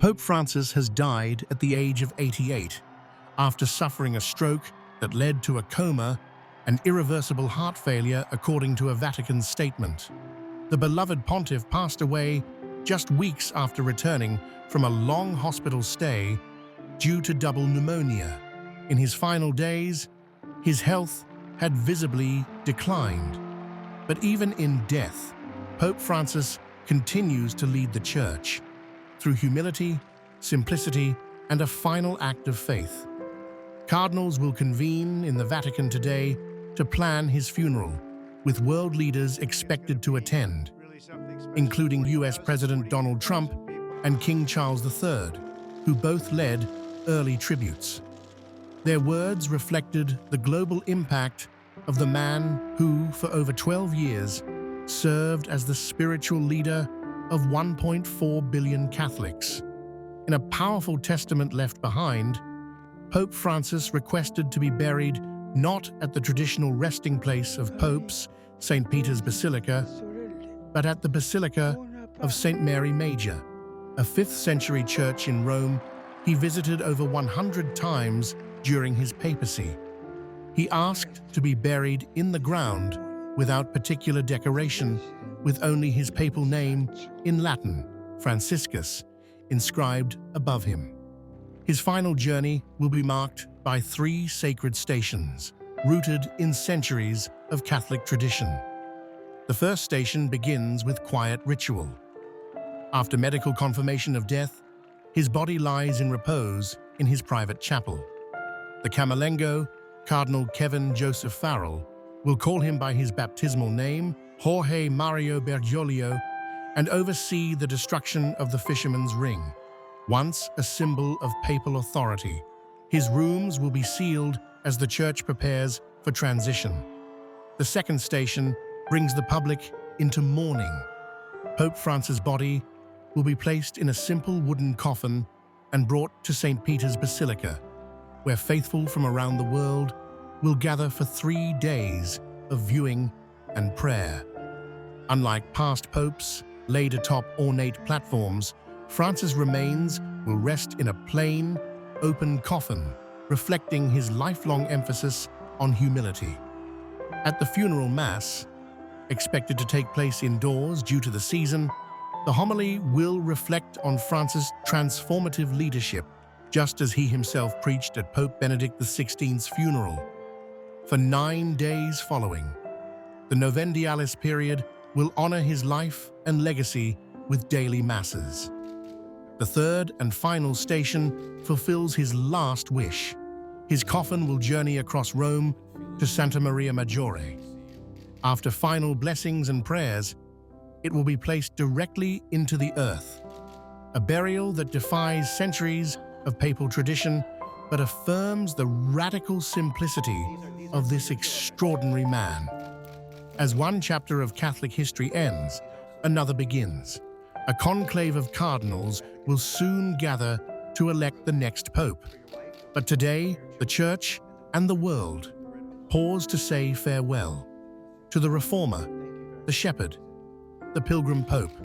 Pope Francis has died at the age of 88 after suffering a stroke that led to a coma and irreversible heart failure, according to a Vatican statement. The beloved pontiff passed away just weeks after returning from a long hospital stay due to double pneumonia. In his final days, his health had visibly declined. But even in death, Pope Francis continues to lead the Church through humility, simplicity, and a final act of faith. Cardinals will convene in the Vatican today to plan his funeral, with world leaders expected to attend, including US President Donald Trump and King Charles III, who both led early tributes. Their words reflected the global impact of the man who, for over 12 years, served as the spiritual leader of 1.4 billion Catholics. In a powerful testament left behind, Pope Francis requested to be buried not at the traditional resting place of popes, St. Peter's Basilica, but at the Basilica of St. Mary Major, a 5th-century church in Rome he visited over 100 times during his papacy. He asked to be buried in the ground without particular decoration, with only his papal name in Latin, Franciscus, inscribed above him. His final journey will be marked by 3 sacred stations, rooted in centuries of Catholic tradition. The first station begins with quiet ritual. After medical confirmation of death, his body lies in repose in his private chapel. The Camerlengo, Cardinal Kevin Joseph Farrell, will call him by his baptismal name, Jorge Mario Bergoglio, and oversee the destruction of the Fisherman's Ring, once a symbol of papal authority. His rooms will be sealed as the Church prepares for transition. The second station brings the public into mourning. Pope Francis' body will be placed in a simple wooden coffin and brought to St. Peter's Basilica, where faithful from around the world will gather for 3 days of viewing and prayer. Unlike past popes laid atop ornate platforms, Francis' remains will rest in a plain, open coffin, reflecting his lifelong emphasis on humility. At the funeral mass, expected to take place indoors due to the season, the homily will reflect on Francis' transformative leadership, just as he himself preached at Pope Benedict XVI's funeral. For 9 days following, the Novendialis period will honor his life and legacy with daily masses. The third and final station fulfills his last wish. His coffin will journey across Rome to Santa Maria Maggiore. After final blessings and prayers, it will be placed directly into the earth, a burial that defies centuries of papal tradition but affirms the radical simplicity of this extraordinary man. As one chapter of Catholic history ends, another begins. A conclave of cardinals will soon gather to elect the next pope. But today, the Church and the world pause to say farewell to the reformer, the shepherd, the pilgrim pope.